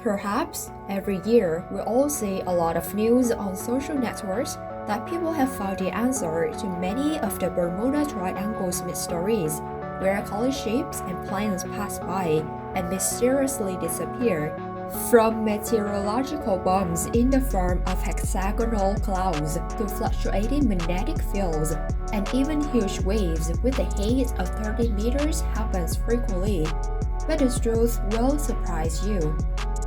Perhaps every year we all see a lot of news on social networks that people have found the answer to many of the Bermuda Triangle's mysteries, where college ships and planes pass by and mysteriously disappear, from meteorological bombs in the form of hexagonal clouds to fluctuating magnetic fields, and even huge waves with a height of 30 meters happens frequently. But the truth will surprise you,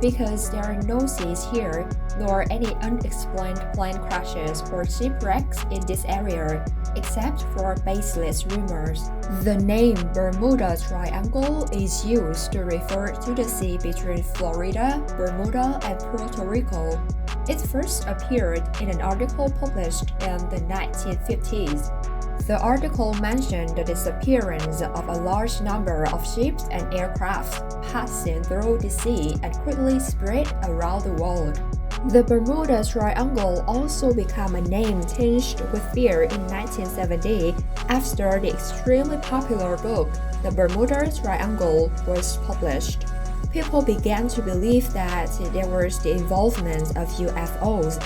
because there are no seas here, nor any unexplained plane crashes or shipwrecks in this area, except for baseless rumors. The name Bermuda Triangle is used to refer to the sea between Florida, Bermuda, and Puerto Rico. It first appeared in an article published in the 1950s. The article mentioned the disappearance of a large number of ships and aircraft passing through the sea and quickly spread around the world. The Bermuda Triangle also became a name tinged with fear in 1970 after the extremely popular book The Bermuda Triangle was published. People began to believe that there was the involvement of UFOs,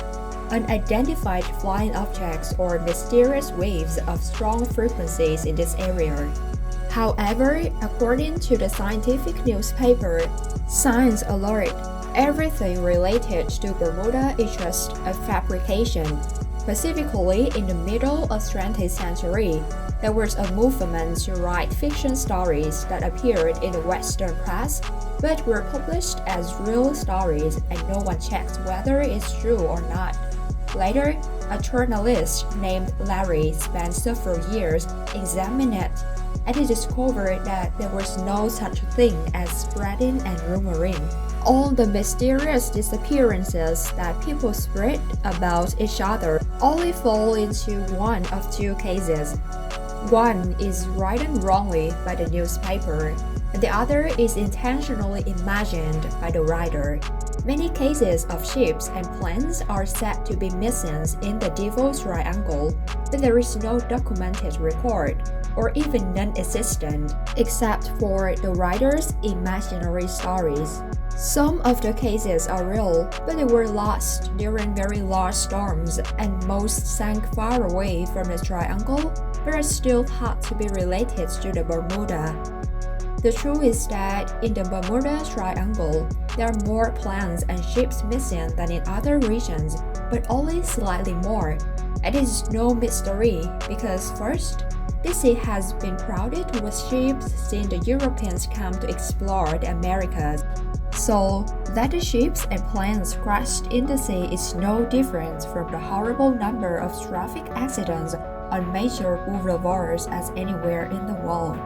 unidentified flying objects, or mysterious waves of strong frequencies in this area. However, according to the scientific newspaper Science Alert, everything related to Bermuda is just a fabrication. Specifically, in the middle of the 20th century, there was a movement to write fiction stories that appeared in the Western press but were published as real stories, and no one checked whether it's true or not. Later, a journalist named Larry spent several years examining it, and he discovered that there was no such thing as spreading and rumoring. All the mysterious disappearances that people spread about each other only fall into one of two cases. One is written wrongly by the newspaper, and the other is intentionally imagined by the writer. Many cases of ships and planes are said to be missing in the Devil's Triangle, but there is no documented record, or even non-existent, except for the writer's imaginary stories. Some of the cases are real, but they were lost during very large storms, and most sank far away from the triangle, but are still thought to be related to the Bermuda. The truth is that in the Bermuda Triangle, there are more planes and ships missing than in other regions, but only slightly more. And it is no mystery because first, this sea has been crowded with ships since the Europeans came to explore the Americas. So, that the ships and planes crashed in the sea is no different from the horrible number of traffic accidents on major boulevards as anywhere in the world.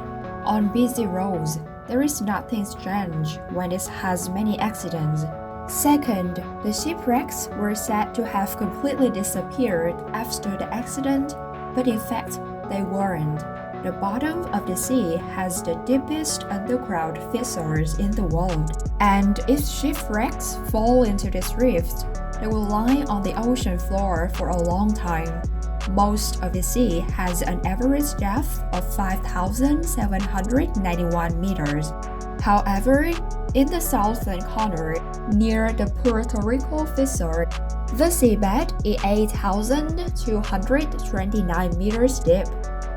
On busy roads, there is nothing strange when it has many accidents. Second, the shipwrecks were said to have completely disappeared after the accident, but in fact, they weren't. The bottom of the sea has the deepest underground fissures in the world, and if shipwrecks fall into this rift, they will lie on the ocean floor for a long time. Most of the sea has an average depth of 5,791 meters. However, in the southern corner, near the Puerto Rico fissure, the seabed is 8,229 meters deep.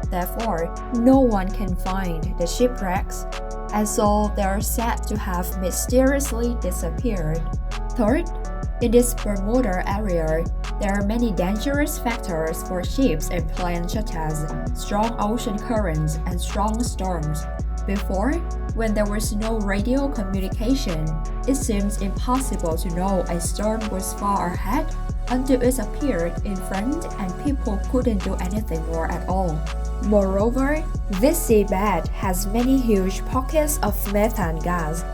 Therefore, no one can find the shipwrecks, and so they are said to have mysteriously disappeared. Third, in this Bermuda area, there are many dangerous factors for ships and planes such as strong ocean currents and strong storms. Before, when there was no radio communication, it seems impossible to know a storm was far ahead until it appeared in front and people couldn't do anything more at all. Moreover, this seabed has many huge pockets of methane gas.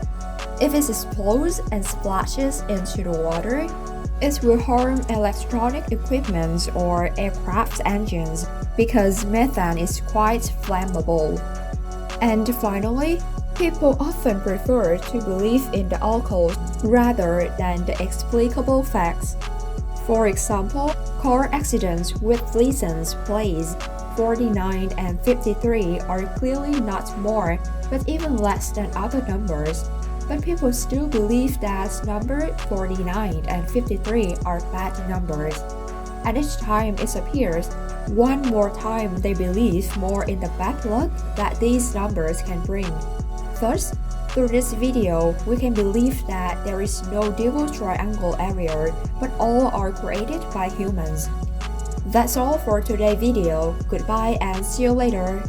If it explodes and splashes into the water, it will harm electronic equipment or aircraft engines because methane is quite flammable. And finally, people often prefer to believe in the occult rather than the explicable facts. For example, car accidents with license plates 49 and 53 are clearly not more, but even less than other numbers. but people still believe that number 49 and 53 are bad numbers. And each time it appears, one more time they believe more in the bad luck that these numbers can bring. Thus, through this video, we can believe that there is no devil triangle area, but all are created by humans. That's all for today's video. Goodbye and see you later.